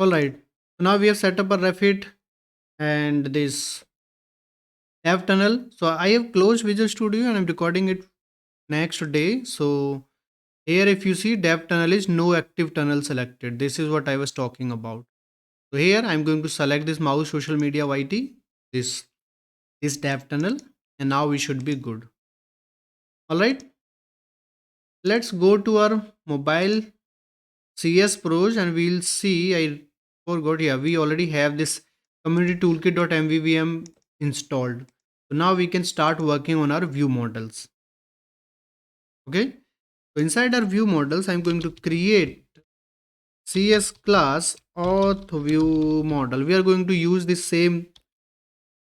All right. So now we have set up a Refit and this dev tunnel. So I have closed Visual Studio and I'm recording it next day. So here, if you see dev tunnel is no active tunnel selected. This is what I was talking about. So here I'm going to select this mouse social media YT, this this dev tunnel, and now we should be good. All right. Let's go to our mobile CS Pros and we'll see. I forgot. Yeah, we already have this community toolkit.mvvm installed. So now we can start working on our view models. Okay. So inside our view models, I'm going to create CS class auth view model. We are going to use the same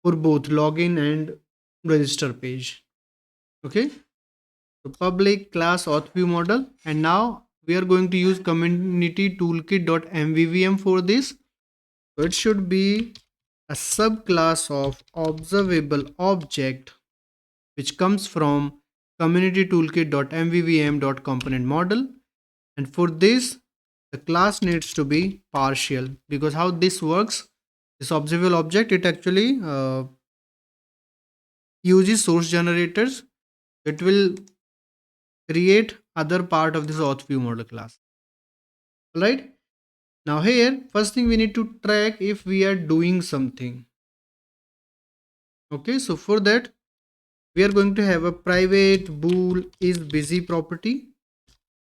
for both login and register page. Okay. So public class auth view model, and now we are going to use community toolkit.mvvm for this. So it should be a subclass of observable object which comes from community toolkit.mvvm.component model. And for this, the class needs to be partial, because how this works, this observable object, it actually uses source generators. It will create other part of this auth view model class. All right. Now here, first thing we need to track if we are doing something. Okay. So for that, we are going to have a private bool is busy property,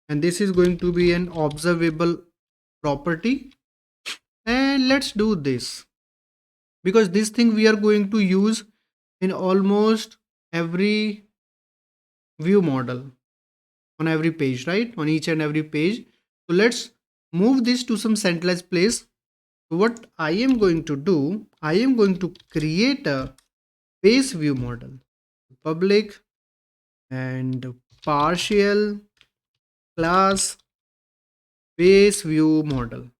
and this is going to be an observable property. And let's do this, because this thing we are going to use in almost every view model, on every page, right, on each and every page. So let's move this to some centralized place. So what I am going to do, I am going to create a base view model, public and partial class base view model.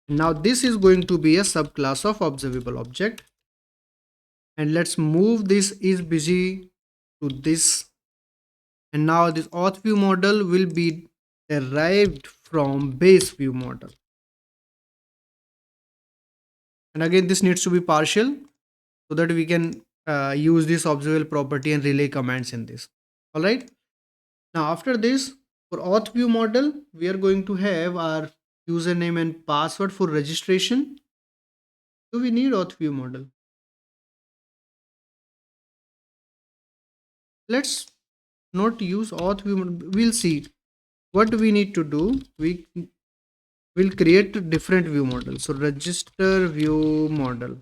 Now this is going to be a subclass of observable object, and let's move this is busy to this. And now this auth view model will be derived from base view model, and again this needs to be partial so that we can use this observable property and relay commands in this. All right. Now after this, for auth view model, we are going to have our username and password for registration. Do we need auth view model? Let's not use auth view model. We'll see what we need to do. We will create a different view model. So register view model,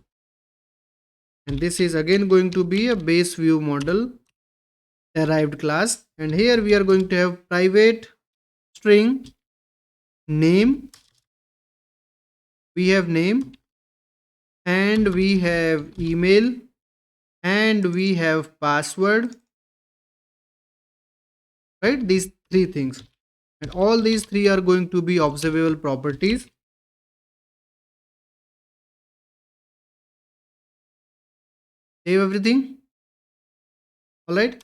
and this is again going to be a base view model derived class. And here we are going to have private string name, we have name, and we have email, and we have password, right? These three things, and all these three are going to be observable properties. Save everything. All right.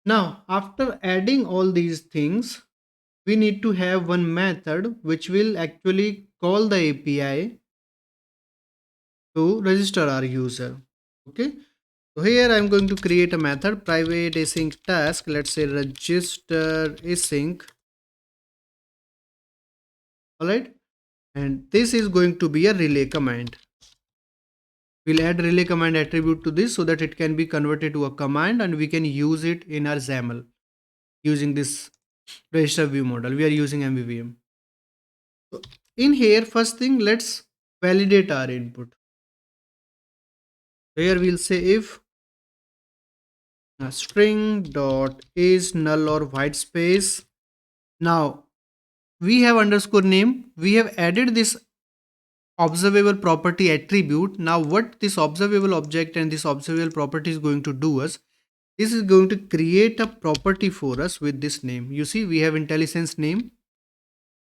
Now after adding all these things, we need to have one method which will actually call the API to register our user. Okay. So here I'm going to create a method private async task. Let's say register async. All right. And this is going to be a relay command. We'll add relay command attribute to this so that it can be converted to a command and we can use it in our XAML using this register view model. We are using MVVM. So in here, first thing, let's validate our input. So here we'll say if string dot is null or white space. Now we have underscore name. We have added this observable property attribute. Now what this observable object and this observable property is going to do us, this is going to create a property for us with this name. You see, we have IntelliSense name.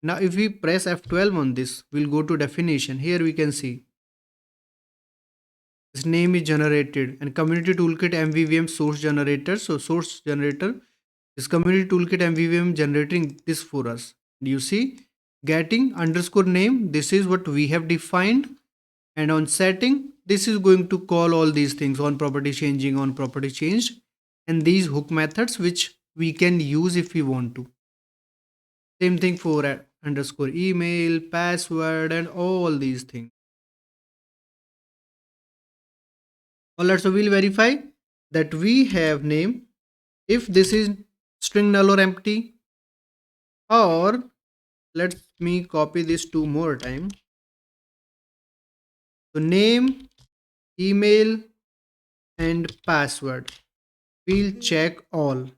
Now if we press F12 on this, we'll go to definition. Here we can see this name is generated, and community toolkit MVVM source generator. So source generator, this community toolkit MVVM generating this for us. Do you see? getting underscore name, this is what we have defined. And on setting, this is going to call all these things, on property changing, on property changed, and these hook methods which we can use if we want to. Same thing for underscore email, password, and all these things. Alright, so we'll verify that we have name if this is string null or empty, or let me copy this two more time. So name, email, and password. We'll check all.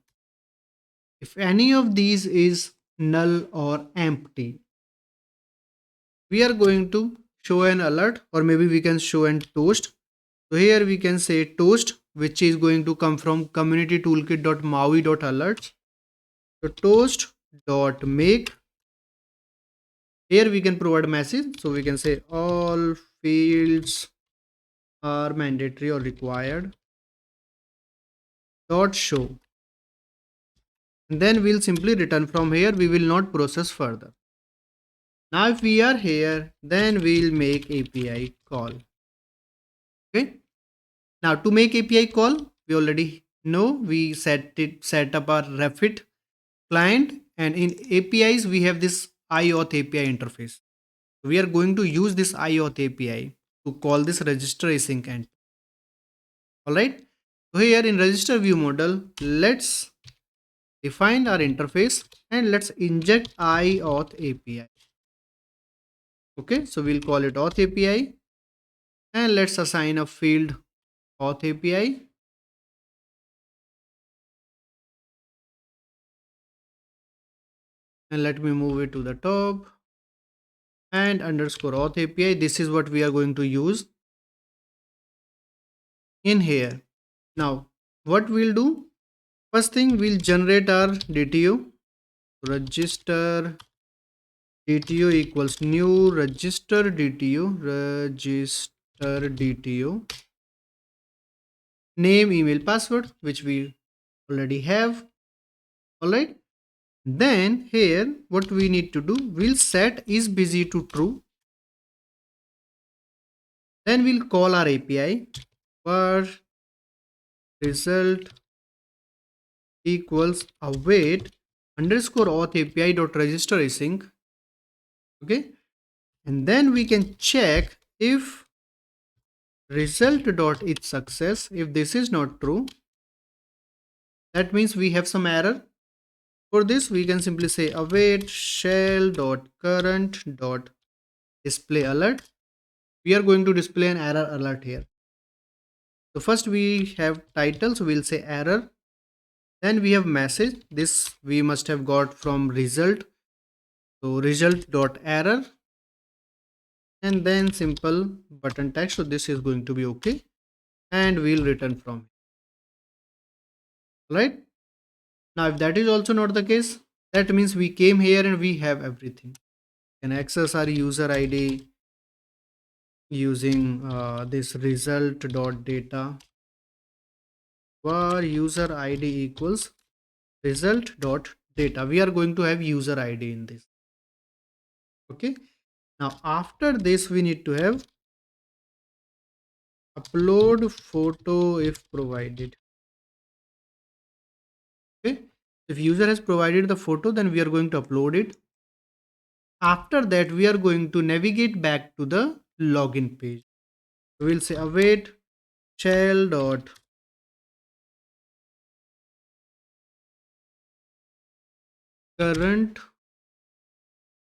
If any of these is null or empty, we are going to show an alert, or maybe we can show an toast. So here we can say toast, which is going to come from community toolkit.maui.alerts. So toast.make. Here we can provide a message. So we can say all fields are mandatory or required. Dot show. And then we'll simply return from here. We will not process further. Now if we are here, then we'll make API call. Okay. Now to make API call, we already know we set up our Refit client, and in APIs we have this iAuth API interface. We are going to use this iAuth API to call this register async end. Alright. So here in register view model, let's define our interface and let's inject iAuth API. Okay, so we'll call it Auth API and let's assign a field Auth API. And let me move it to the top, and underscore Auth API. This is what we are going to use in here. Now, what we'll do, first thing we'll generate our DTO. Register DTO equals new register DTO, name, email, password, which we already have. All right. Then here what we need to do, we'll set is busy to true. Then we'll call our API for result equals await underscore auth API dot register async. Okay. And then we can check if result dot is success. If this is not true, that means we have some error. For this, we can simply say await shell dot current dot display alert. We are going to display an error alert here. So first we have title, so we'll say error. Then we have message. This we must have got from result. So result dot error, and then simple button text. So this is going to be okay, and we'll return from. Right now, if that is also not the case, that means we came here and we have everything. We can access our user ID using this result dot data, where user ID equals result dot data. We are going to have user ID in this. Okay. Now after this, we need to have upload photo if provided. Okay. If user has provided the photo, then we are going to upload it. After that, we are going to navigate back to the login page. We'll say await shell dot current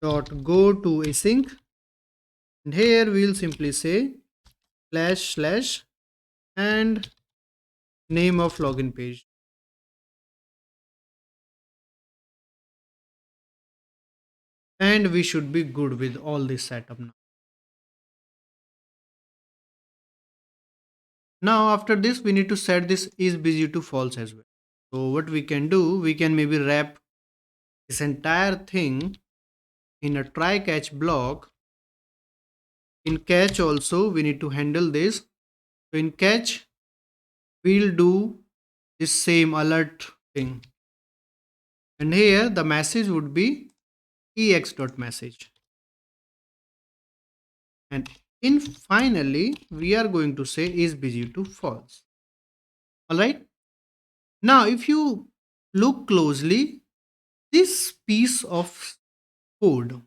dot go to async, and here we'll simply say // and name of login page. And we should be good with all this setup now. Now after this, we need to set this is busy to false as well. So what we can do, we can maybe wrap this entire thing in a try catch block. In catch also, we need to handle this. So in catch, we'll do this same alert thing. And here the message would be ex.message. And in finally, we are going to say is busy to false. All right. Now, if you look closely, this piece of code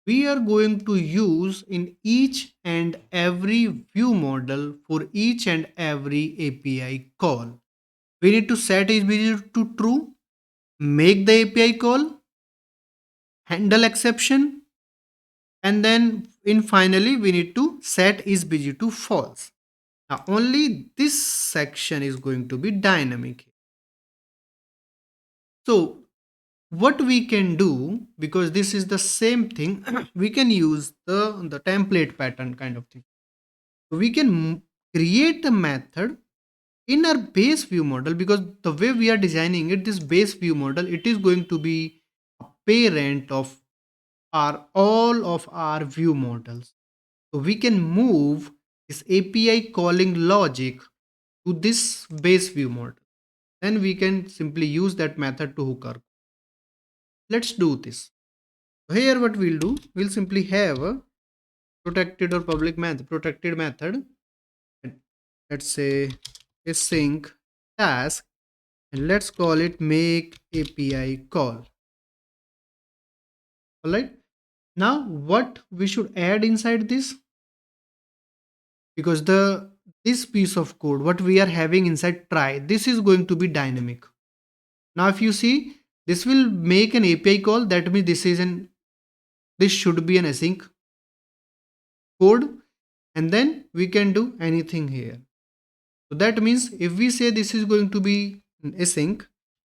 we are going to use in each and every view model for each and every API call. We need to set is busy to true, make the API call, handle exception, and then in finally we need to set is busy to false. Now only this section is going to be dynamic. So what we can do, because this is the same thing, we can use the template pattern kind of thing. We can create a method in our base view model, because the way we are designing it, this base view model, it is going to be a parent of our all of our view models. So we can move this API calling logic to this base view model. Then we can simply use that method to hook our. Let's do this. Here what we'll do, we'll simply have a protected or public method, protected method. And let's say async task, and let's call it make API call. All right. Now what we should add inside this, because the this piece of code what we are having inside try, this is going to be dynamic. Now if you see, this will make an API call, that means this should be an async code, and then we can do anything here. So that means if we say this is going to be an async,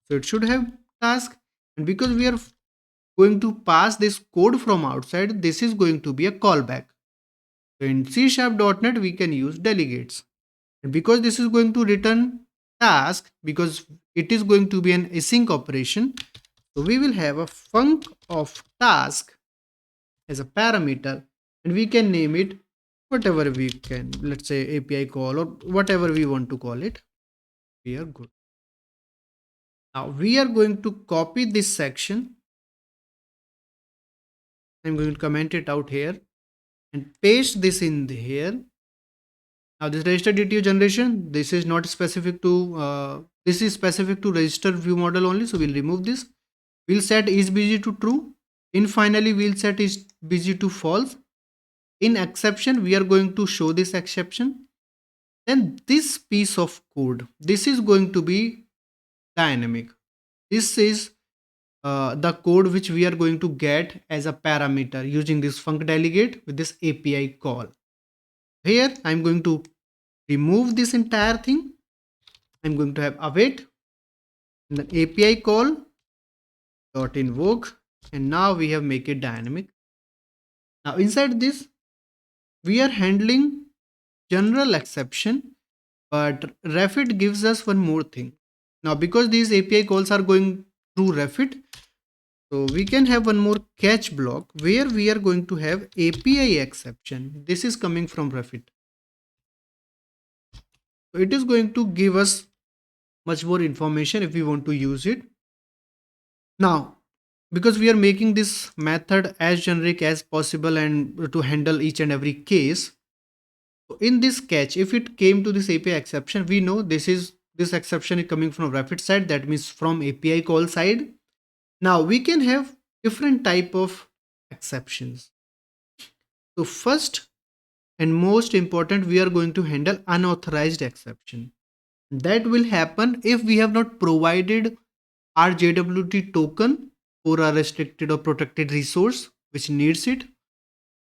so it should have task, and because we are going to pass this code from outside, this is going to be a callback. So in C#.NET we can use delegates, and because this is going to return task, because it is going to be an async operation, so we will have a func of task as a parameter, and we can name it whatever we can, let's say API call or whatever we want to call it. We are good. Now we are going to copy this section. I'm going to comment it out here and paste this in here. Now this register DTO generation, this is not specific to this is specific to register view model only, so we'll remove this. We'll set is busy to true. In finally we'll set is busy to false. In exception we are going to show this exception. Then this piece of code, this is going to be dynamic. This is the code which we are going to get as a parameter using this func delegate with this API call. Here I'm going to remove this entire thing. I'm going to have await and then API call dot invoke, and now we have make it dynamic. Now inside this we are handling general exception, but Refit gives us one more thing. Now because these API calls are going through Refit, so we can have one more catch block where we are going to have API exception. This is coming from Refit. So it is going to give us much more information if we want to use it. Now, because we are making this method as generic as possible and to handle each and every case, so in this catch, if it came to this API exception, we know this exception is coming from Refit side, that means from API call side. Now we can have different type of exceptions. So first and most important, we are going to handle unauthorized exception. That will happen if we have not provided our JWT token for a restricted or protected resource which needs it,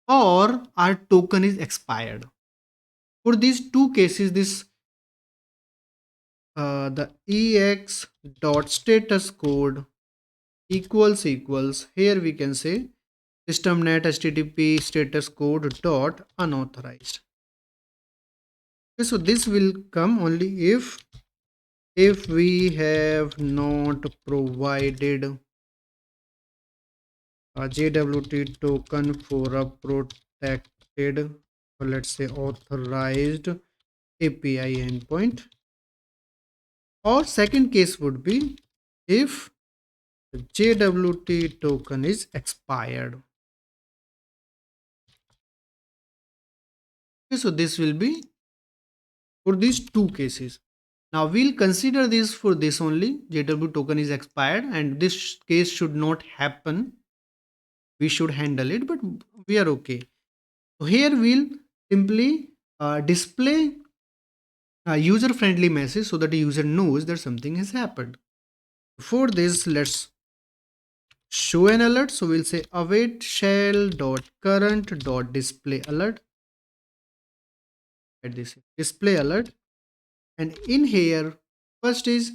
or our token is expired. For these two cases, this the ex dot status code equals here we can say systemnet http status code dot unauthorized. Okay, so this will come only if we have not provided a JWT token for a protected, or let's say authorized API endpoint. Or second case would be if The JWT token is expired. Okay, so this will be for these two cases. Now we'll consider this for this only. JW token is expired and this case should not happen. We should handle it, but we are okay. So here we'll simply display a user friendly message so that the user knows that something has happened. For this, let's show an alert. So we'll say await shell dot current dot display alert. At this display alert, and in here first is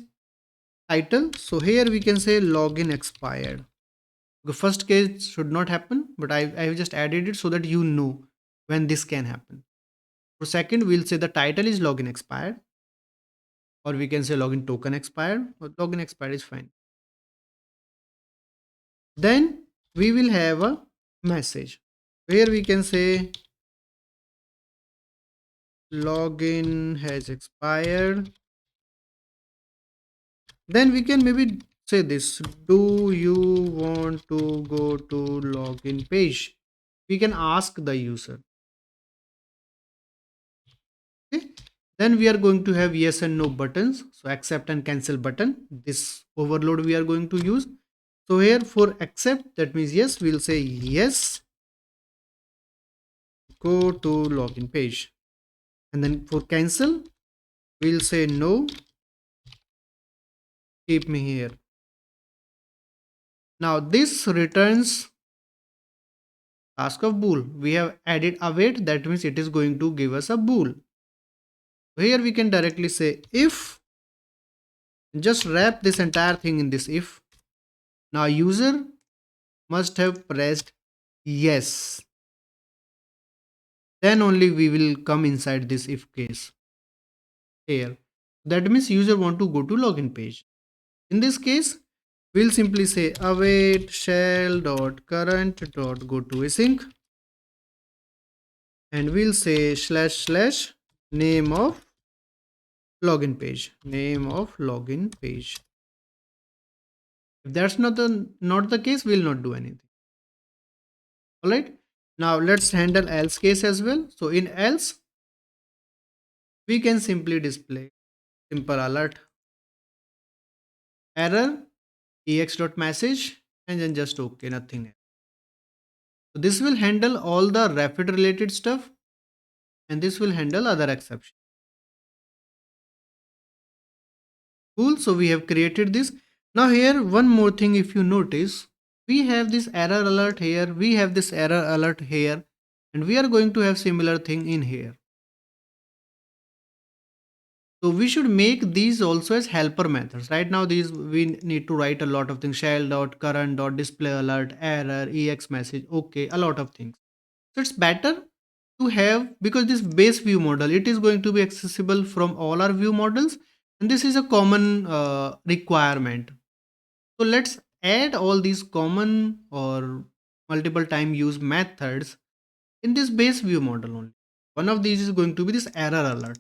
title. So here we can say login expired. The first case should not happen, but I have just added it so that you know when this can happen. For second, we'll say the title is login expired, or we can say login token expired, or login expired is fine. Then we will have a message where we can say login has expired. Then we can maybe say this: do you want to go to login page? We can ask the user. Okay. Then we are going to have yes and no buttons. So accept and cancel button. This overload we are going to use. So here for accept, that means yes, we'll say yes, go to login page. And then for cancel, we'll say no, keep me here. Now this returns task of bool. We have added await, that means it is going to give us a bool. So here we can directly say if, just wrap this entire thing in this if. Now user must have pressed yes. Then only we will come inside this if case here. That means user want to go to login page. In this case, we'll simply say await shell dot current dot go to async, and we'll say slash slash name of login page. Name of login page. If that's not the case, we'll not do anything. All right. Now let's handle else case as well. So in else, we can simply display simple alert error ex.message and then just okay, nothing else. So this will handle all the rapid related stuff and this will handle other exceptions. Cool. So we have created this. Now here one more thing, if you notice, we have this error alert here, we have this error alert here, and we are going to have similar thing in here. So we should make these also as helper methods. Right now these we need to write a lot of things, shell dot current dot display alert, error, ex message, okay, a lot of things. So it's better to have, because this base view model, it is going to be accessible from all our view models, and this is a common requirement. So let's add all these common or multiple time use methods in this base view model only. One of these is going to be this error alert.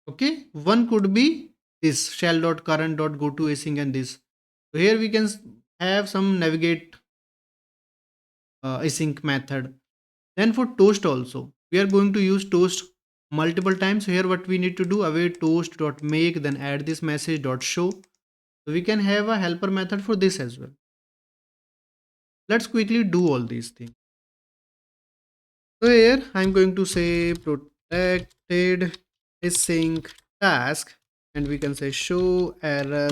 Okay, one could be this shell.current.goToAsync and this. So here we can have some navigate async method. Then for toast also, we are going to use toast multiple times. So here what we need to do, await toast.make, then add this message dot show. So we can have a helper method for this as well. Let's quickly do all these things. So here I'm going to say protected async task, and we can say show error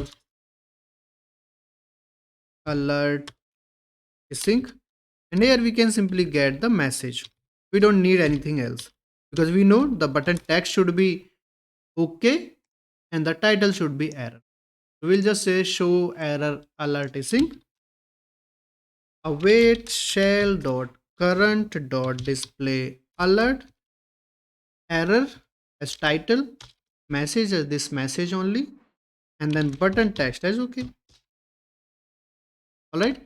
alert async, and here we can simply get the message. We don't need anything else because we know the button text should be okay and the title should be error. So we'll just say show error alert async, await shell dot current dot display alert, error as title, message as this message only, and then button text as okay. All right.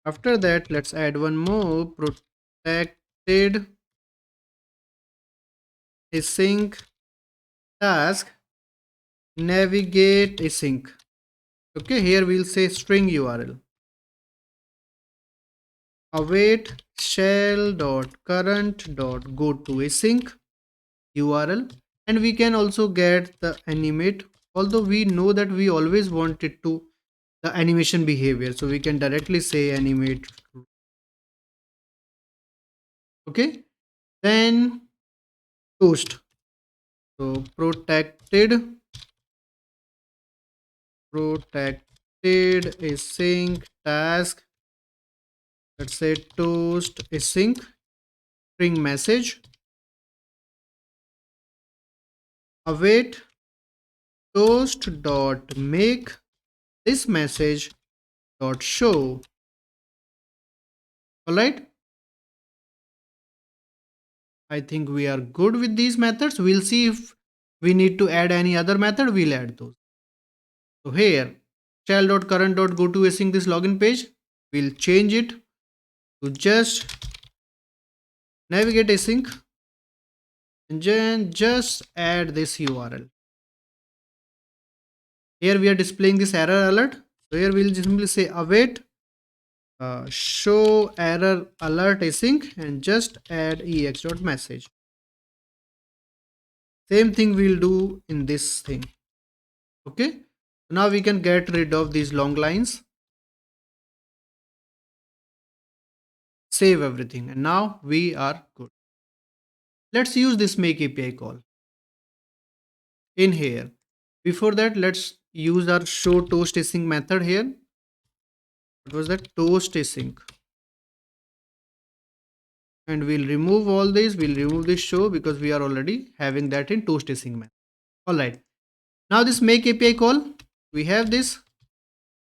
After that, let's add one more protected async task navigate async. Okay, here we'll say string URL. Await shell dot current dot go to async URL, and we can also get the animate, although we know that we always want it to the animation behavior, so we can directly say animate. Okay, then toast. So protected async task, let's say toast async string message await toast dot make this message dot show. All right, I think we are good with these methods. We'll see if we need to add any other method, we'll add those. So here shell dot current dot go to async this login page, we'll change it to just navigate async, and then just add this URL. Here we are displaying this error alert. So here we'll simply say await show error alert async and just add ex.message. Same thing we'll do in this thing. Okay. Now we can get rid of these long lines. Save everything. And now we are good. Let's use this make API call in here. Before that, let's use our show toast async method here. What was that? Toast async. And we'll remove all this. We'll remove this show because we are already having that in toast async method. All right. Now this make API call, we have this,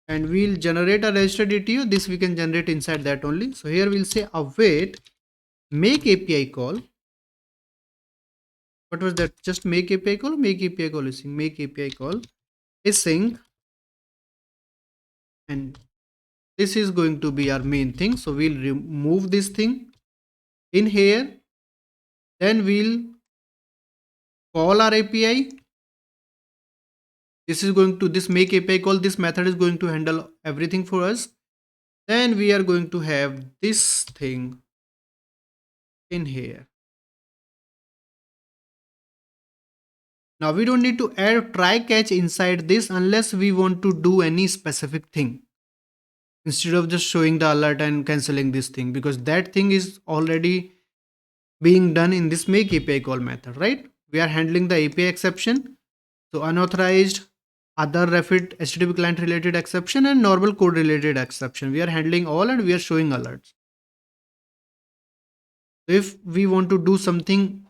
and we'll generate a register DTU. This we can generate inside that only. So here we'll say await make API call. What was that? Just make API call. Make API call is make API call async, and this is going to be our main thing. So we'll remove this thing in here. Then we'll call our API. This is going to this make API call. This method is going to handle everything for us. Then we are going to have this thing in here. Now we don't need to add try catch inside this unless we want to do any specific thing, instead of just showing the alert and cancelling this thing, because that thing is already being done in this make API call method, right? We are handling the API exception. So unauthorized, other Refit HTTP client related exception and normal code related exception. We are handling all and we are showing alerts. So if we want to do something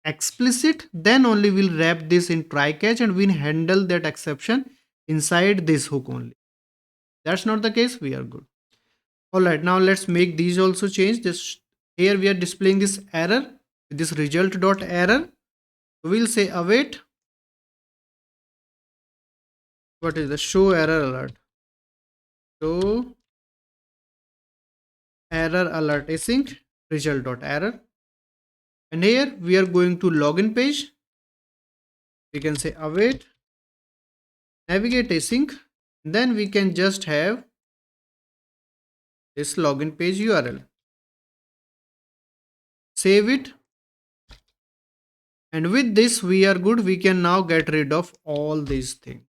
explicit, then only we'll wrap this in try catch and we'll handle that exception inside this hook only. That's not the case, we are good. All right, now let's make these also change. This here we are displaying this error, this result dot error. We'll say await, what is the show error alert, show error alert async result dot error, and here we are going to login page. We can say await navigate async, then we can just have this login page URL, save it, and with this we are good. We can now get rid of all these things,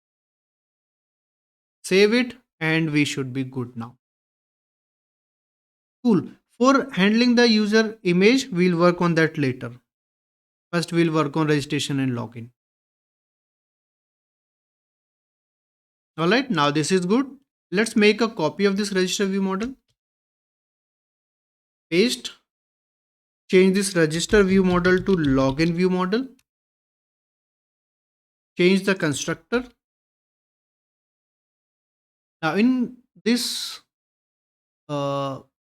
save it, and we should be good now. Cool. For handling the user image, we'll work on that later. First we'll work on registration and login. All right, now this is good. Let's make a copy of this register view model, paste, change this register view model to login view model, change the constructor. Now in this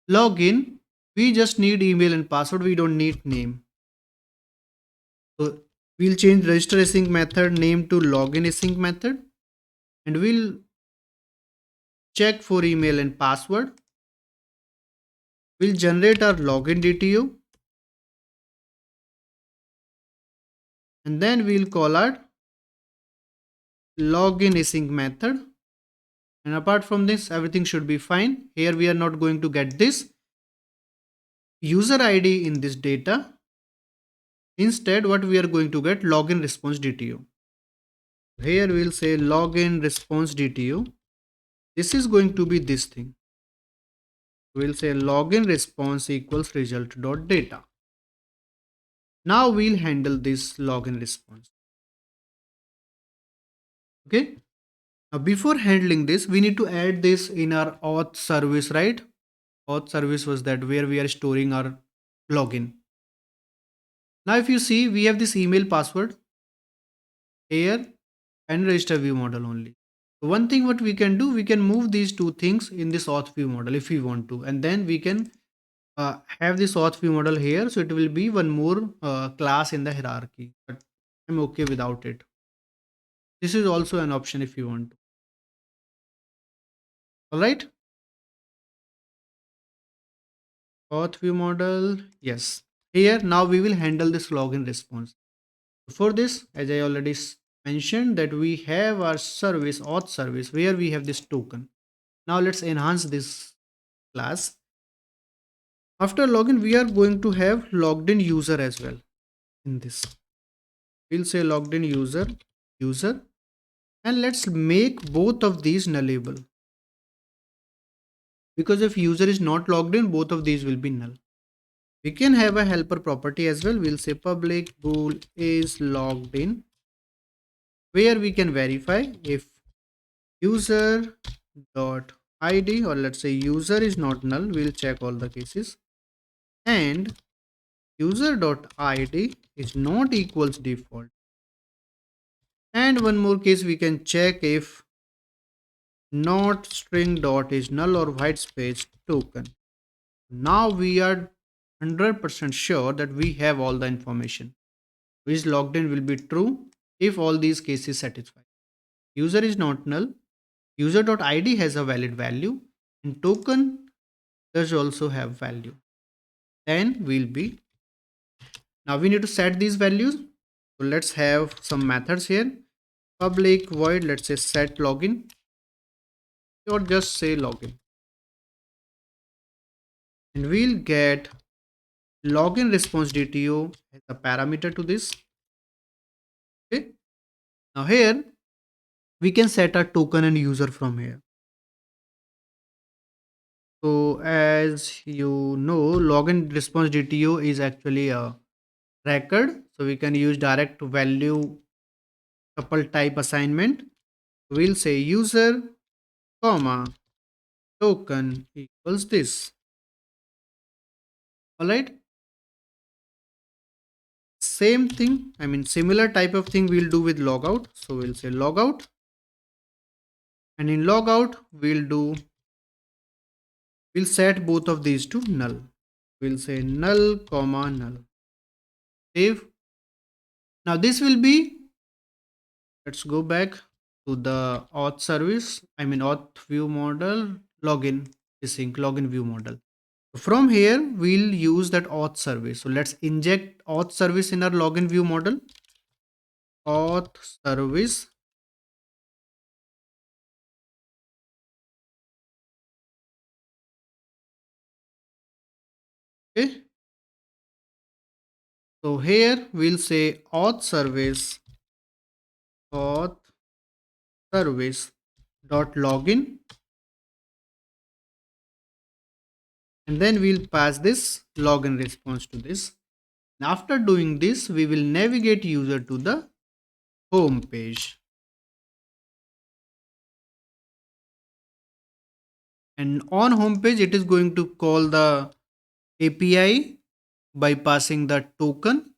login, we just need email and password. We don't need name. So we'll change register async method name to login async method, and we'll check for email and password. We'll generate our login DTU, and then we'll call our login async method And apart from this, everything should be fine. Here we are not going to get this user ID in this data. Instead, what we are going to get, login response DTO. Here we'll say login response DTO. This is going to be this thing. We'll say login response equals result dot data. Now we'll handle this login response. Okay. Now before handling this, we need to add this in our auth service, right? Auth service was that where we are storing our login. Now if you see, we have this email password here and register view model only. So one thing what we can do, we can move these two things in this auth view model if we want to, and then we can have this auth view model here. So it will be one more class in the hierarchy, but I'm okay without it. This is also an option if you want to. All right. Auth view model. Yes. Here now we will handle this login response. For this, as I already mentioned, that we have our service, auth service, where we have this token. Now let's enhance this class. After login, we are going to have logged in user as well in this. We'll say logged in user, and let's make both of these nullable. Because if user is not logged in, both of these will be null. We can have a helper property as well. We'll say public bool is logged in, where we can verify if user dot id, or let's say user is not null, we'll check all the cases, and user dot id is not equals default. And one more case, we can check if not string dot is null or white space token. Now we are 100% sure that we have all the information. Which logged in will be true if all these cases satisfy. User is not null, user.id has a valid value, and token does also have value. Then we'll be, now we need to set these values. So let's have some methods here. Public void, let's say set login, or just say login. And we'll get login response DTO as a parameter to this. Okay. Now here we can set a token and user from here. So as you know, login response DTO is actually a record. So we can use direct value tuple type assignment. We'll say user comma token equals this. All right. Same thing. I mean, similar type of thing we'll do with logout. So we'll say logout, and in logout we'll set both of these to null. We'll say null comma null. Save. Now this will be, let's go back to the auth service. I mean auth view model login async login view model. From here we'll use that auth service. So let's inject auth service in our login view model. Auth service. Okay. So here we'll say auth service dot login, and then we'll pass this login response to this. And after doing this, we will navigate user to the home page, and on home page it is going to call the API by passing the token,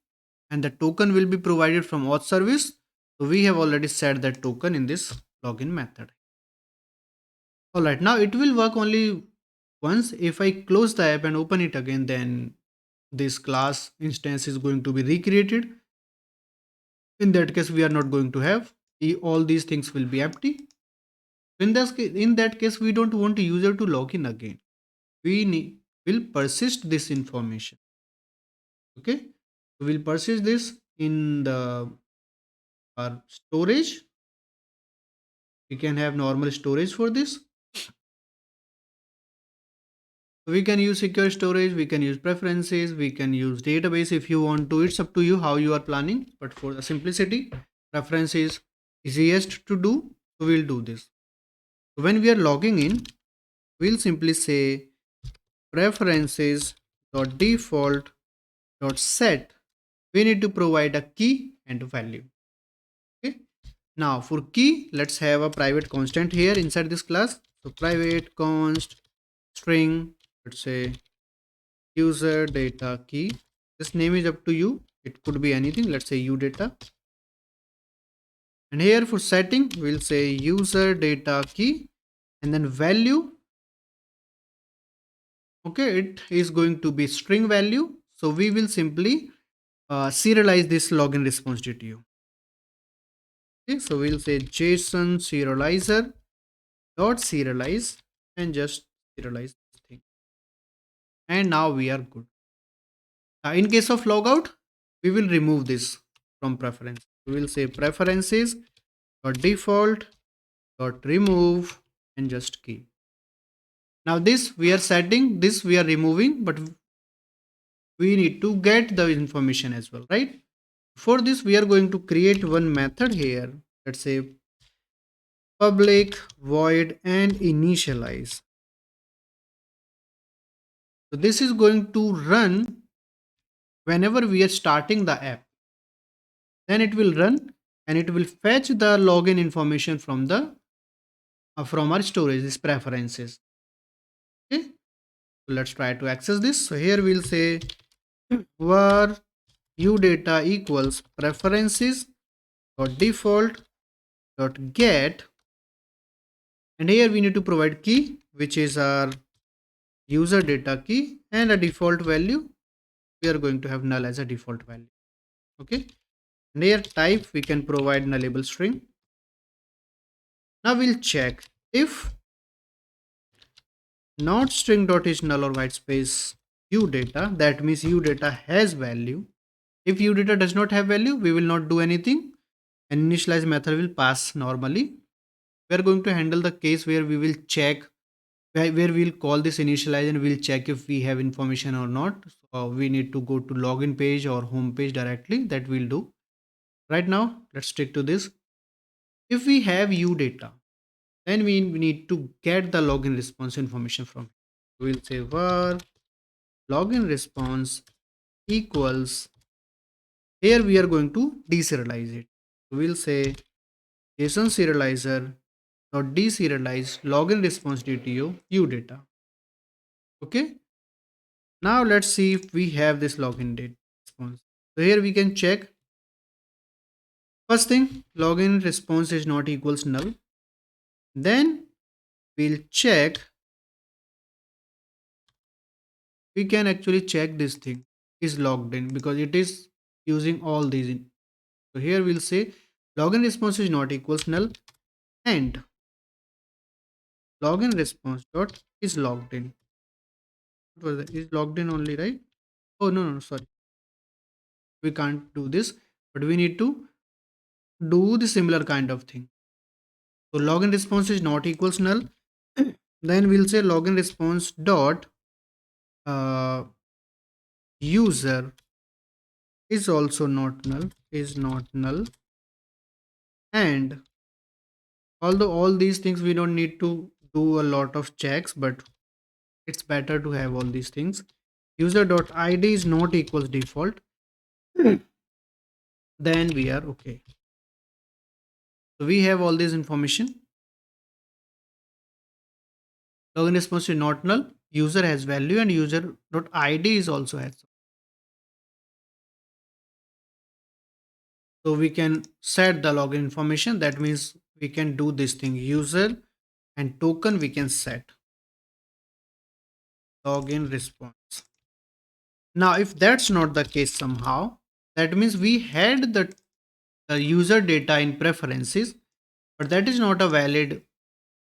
and the token will be provided from auth service. So we have already set that token in this login method. All right, now it will work only once. If I close the app and open it again, then this class instance is going to be recreated. In that case, we are not going to have all these things will be empty. In that case, we don't want the user to log in again. Will persist this information. Okay, we'll persist this in the our storage, We can have normal storage for this. We can use secure storage, we can use preferences, we can use database if you want to. It's up to you how you are planning. But for the simplicity, preference is easiest to do. So we'll do this. So when we are logging in, we'll simply say preferences dot default dot set. We need to provide a key and a value. Okay. Now for key, let's have a private constant here inside this class. So private const string, let's say user data key. This name is up to you. It could be anything. Let's say u data. And here for setting, we'll say user data key and then value. Okay, it is going to be string value. So we will simply serialize this login response DTU. Okay, so we'll say JSON serializer dot serialize and just serialize this thing. And now we are good. In case of logout, we will remove this from preference. We will say preferences dot default dot remove and just key. Now this we are setting, this we are removing, but we need to get the information as well, right? For this, we are going to create one method here. Let's say public void and initialize. So this is going to run whenever we are starting the app. Then it will run and it will fetch the login information from the from our storage, these preferences. Okay, so let's try to access this. So here we'll say var udata equals preferences dot default dot get, and here we need to provide key, which is our user data key, and a default value. We are going to have null as a default value. Okay, and here type we can provide nullable string. Now we'll check if not string dot is null or white space udata, that means udata has value. If udata does not have value, we will not do anything, and initialize method will pass normally. We are going to handle the case where we will check, where we'll call this initialize and we'll check if we have information or not. So we need to go to login page or home page directly. That we'll do. Right now, let's stick to this. If we have udata, then we need to get the login response information from. We'll say var login response equals. Here we are going to deserialize it. We'll say JSON serializer dot deserialize login response DTO udata. Okay. Now let's see if we have this login date response. So here we can check. First thing, login response is not equals null. Then we'll check. We can actually check this thing is logged in because it is using all these. So here we'll say login response is not equals null and login response dot is logged in. What was that? Is logged in only, right? Oh no, sorry. We can't do this, but we need to do the similar kind of thing. So login response is not equals null. Then we'll say login response dot user is also not null, is not null. And although all these things we don't need to do a lot of checks, but it's better to have all these things. User dot id is not equals default. Then we are okay. So we have all this information. Login response is not null. User has value and user dot id is also has. So we can set the login information. That means we can do this thing, user and token we can set login response. Now if that's not the case somehow, that means we had the user data in preferences, but that is not a valid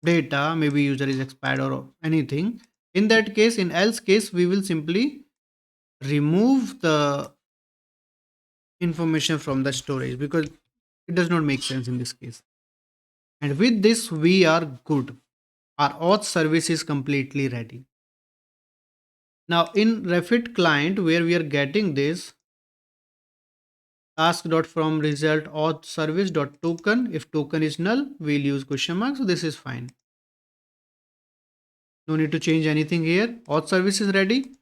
data. Maybe user is expired or anything. In that case, in else case, we will simply remove the information from the storage because it does not make sense in this case. And with this, we are good. Our auth service is completely ready. Now in Refit client, where we are getting this task.from result auth service dot token. If token is null, we'll use question mark. So this is fine. No need to change anything here. Auth service is ready.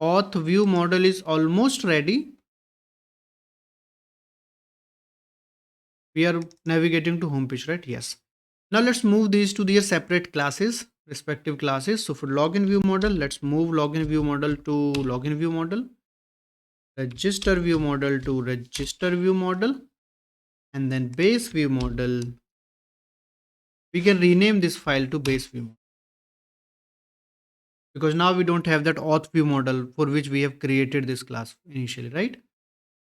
Auth view model is almost ready. We are navigating to home page, right? Yes. Now let's move these to their separate classes, respective classes. So for login view model, let's move login view model to login view model, register view model to register view model, and then base view model. We can rename this file to base view model, because now we don't have that auth view model for which we have created this class initially, right?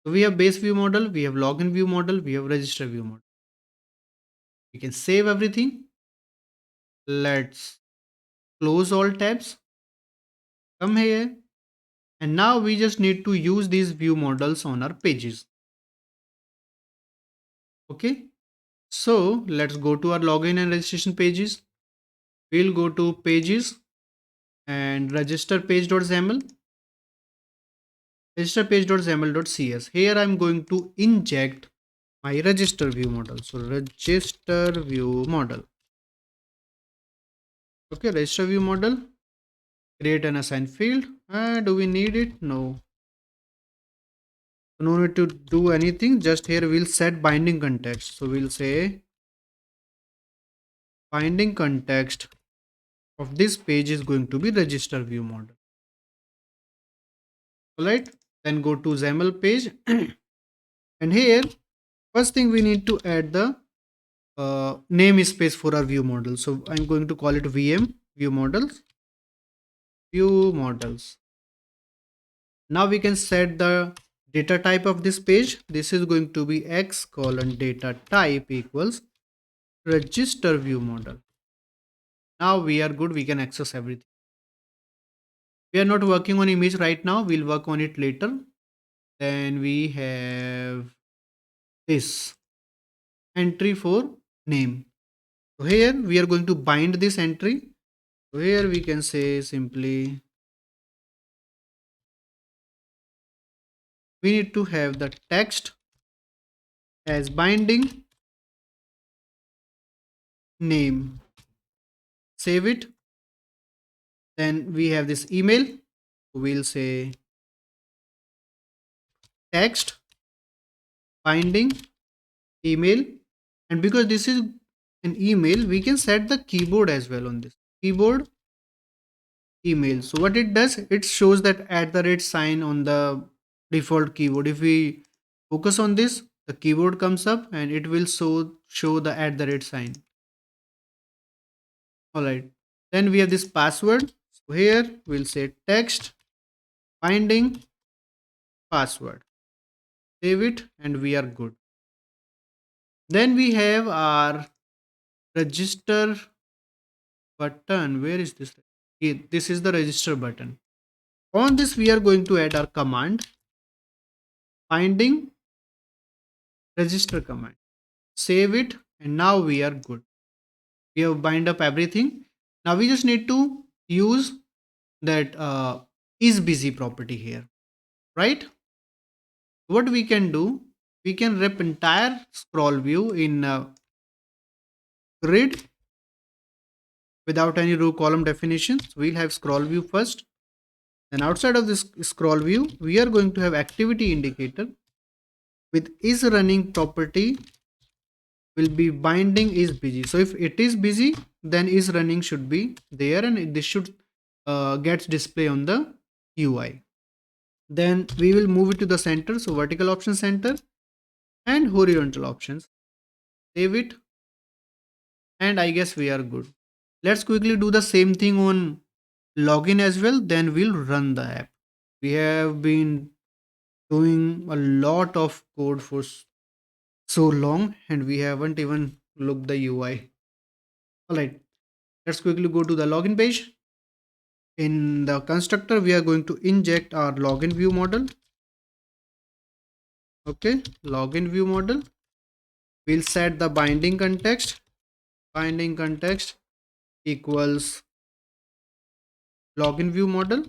So we have base view model, we have login view model, we have register view model. We can save everything. Let's close all tabs, come here, and now we just need to use these view models on our pages. Okay, so let's go to our login and registration pages. We'll go to pages and register page.xml, register page.xml.cs. Here I'm going to inject my register view model. So register view model. Okay, register view model. Create an assign field. Do we need it? No. No need to do anything. Just here we'll set binding context. So we'll say binding context of this page is going to be register view model. Alright. Then go to XAML page. And here, first thing we need to add the namespace for our view model. So I'm going to call it VM view models. View models. Now we can set the data type of this page. This is going to be x colon data type equals register view model. Now we are good. We can access everything. We are not working on image right now. We'll work on it later. Then we have this entry for name. So here we are going to bind this entry. So here we can say simply we need to have the text as binding name. Save it. Then we have this email. We'll say text binding email, and because this is an email, we can set the keyboard as well on this keyboard email. So what it does, it shows that @ sign on the default keyboard. If we focus on this, the keyboard comes up and it will show the @ sign. All right, then we have this password. So here we'll say text binding password. Save it and we are good. Then we have our register button. Where is this? This is the register button. On this we are going to add our command binding register command. Save it and now we are good. We have bind up everything. Now we just need to use that is busy property here, right? What we can do, we can wrap entire scroll view in grid without any row column definition. So we'll have scroll view first. And outside of this scroll view, we are going to have activity indicator with is running property will be binding is busy. So if it is busy, then is running should be there and this should get display on the UI. Then we will move it to the center. So vertical option center and horizontal options. Save it. And I guess we are good. Let's quickly do the same thing on login as well. Then we'll run the app. We have been doing a lot of code for so long and we haven't even looked the UI. All right, let's quickly go to the login page. In the constructor, we are going to inject our login view model. Okay, login view model. We'll set the binding context binding context equals login view model.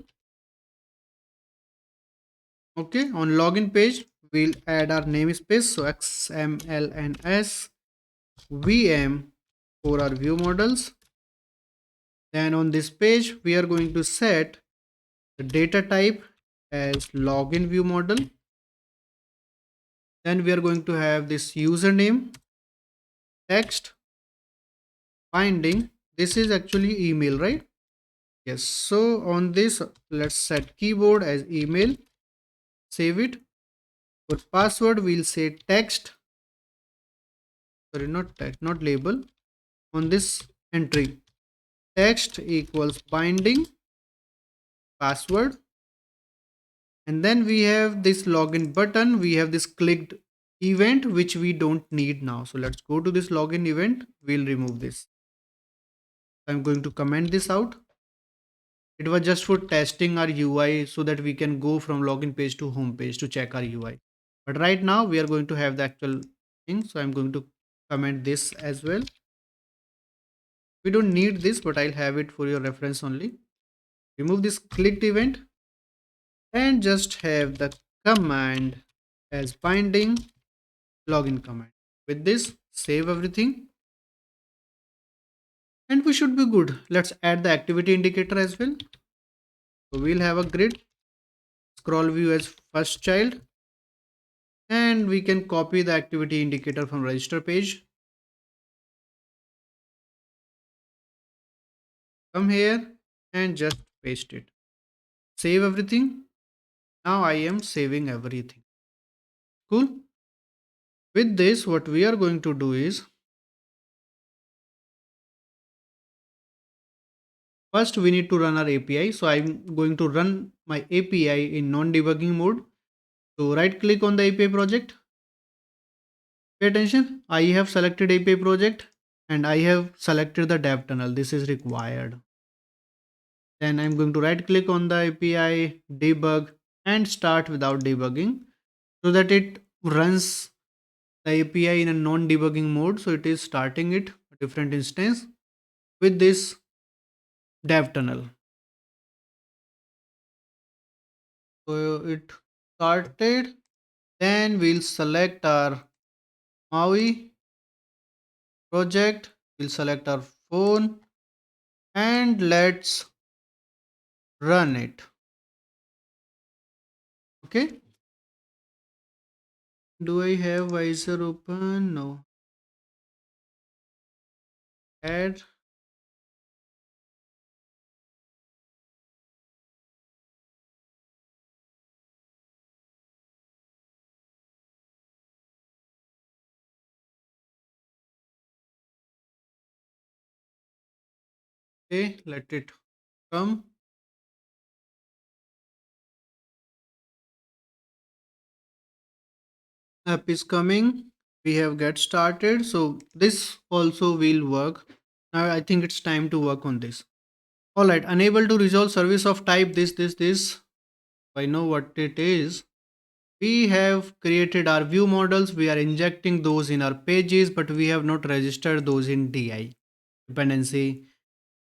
Okay, on login page we'll add our namespace, so XML and S VM for our view models. Then on this page we are going to set the data type as login view model. Then we are going to have this username, text, binding. This is actually email, right? Yes. So on this, let's set keyboard as email. Save it. For password, we'll say text. Sorry, not text, not label. On this entry, text equals binding password. And then we have this login button. We have this clicked event which we don't need now. So let's go to this login event. We'll remove this. I'm going to comment this out. It was just for testing our UI so that we can go from login page to home page to check our UI. But right now we are going to have the actual thing. So I'm going to comment this as well. We don't need this, but I'll have it for your reference only. Remove this clicked event and just have the command as binding login command. With this, save everything and we should be good. Let's add the activity indicator as well. So we'll have a grid, scroll view as first child, and we can copy the activity indicator from register page. Come here and just paste it. Save everything. Now I am saving everything. Cool. With this, what we are going to do is first we need to run our API. So I'm going to run my API in non-debugging mode. So right click on the API project. Pay attention. I have selected API project and I have selected the dev tunnel. This is required. Then I'm going to right click on the API, debug and start without debugging so that it runs the API in a non-debugging mode. So it is starting it a different instance with this dev tunnel. So it started. Then we'll select our MAUI project. We'll select our phone and let's run it. Okay. Do I have Visor open? No. Add. Okay. Let it come. App is coming. We have get started. So this also will work. Now I think it's time to work on this. All right. Unable to resolve service of type this. I know what it is. We have created our view models. We are injecting those in our pages, but we have not registered those in DI dependency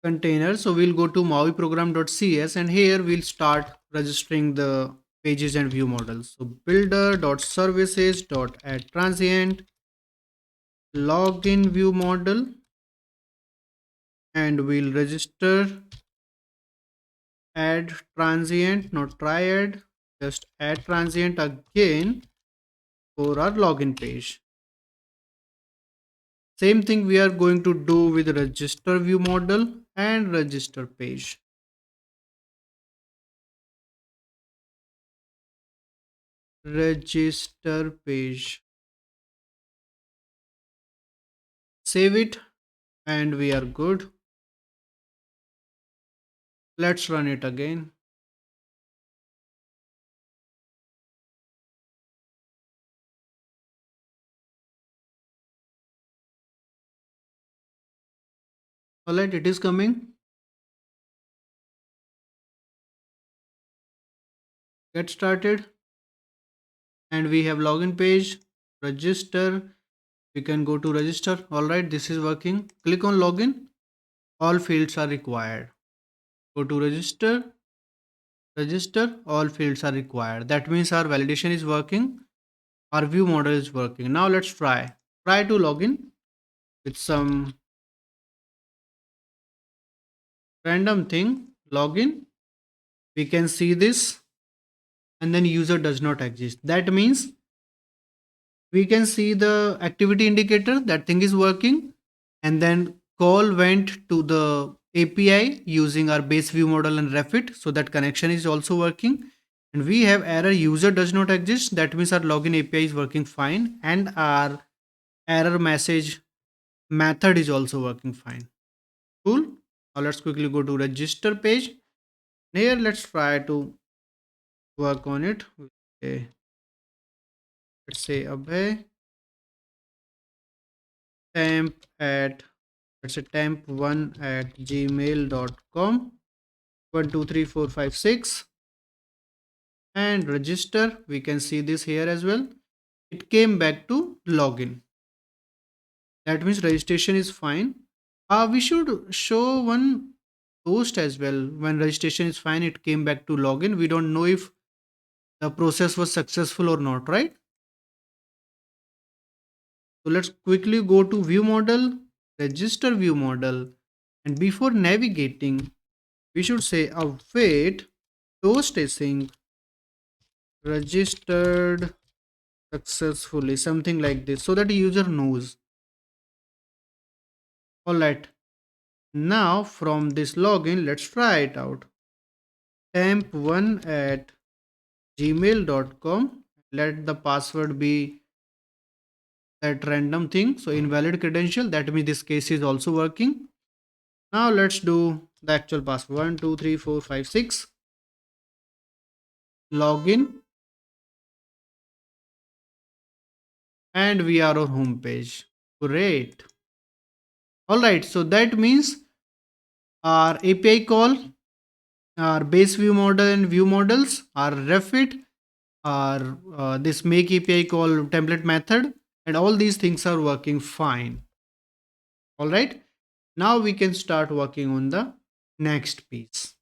container. So we'll go to MAUI program.cs and here we'll start registering the pages and view models. So builder.services.add transient login view model and we'll register add transient, not triad, just add transient again for our login page. Same thing we are going to do with register view model and register page. Register page. Save it and we are good. Let's run it again. Alright, it is coming. Get started. And we have login page, register, We can go to register. All right, this is working. Click on login. All fields are required. Go to register. Register. All fields are required. That means our validation is working. Our view model is working. Now let's try. Try to log in with some random thing. Login. We can see this, and then user does not exist. That means we can see the activity indicator, that thing is working, and then call went to the API using our base view model and refit, so that connection is also working. And we have error user does not exist, that means our login API is working fine, and our error message method is also working fine. Cool. Now let's quickly go to register page. Here let's try to work on it. Okay. Let's say Abhay temp at, let's say temp1 at gmail.com, 123456, and register. We can see this here as well. It came back to login. That means registration is fine. We should show one post as well. When registration is fine, it came back to login. We don't know if the process was successful or not, right? So let's quickly go to view model, register view model, and before navigating, we should say await toast async registered successfully, something like this, so that the user knows. All right, now from this login, let's try it out. Temp1 at gmail.com. Let the password be that random thing, so invalid credential. That means this case is also working. Now let's do the actual password. 123456. Login, and we are on home page. Great. All right, so that means our API call, our base view model and view models, our refit, our this make API call template method, and all these things are working fine. All right, now we can start working on the next piece.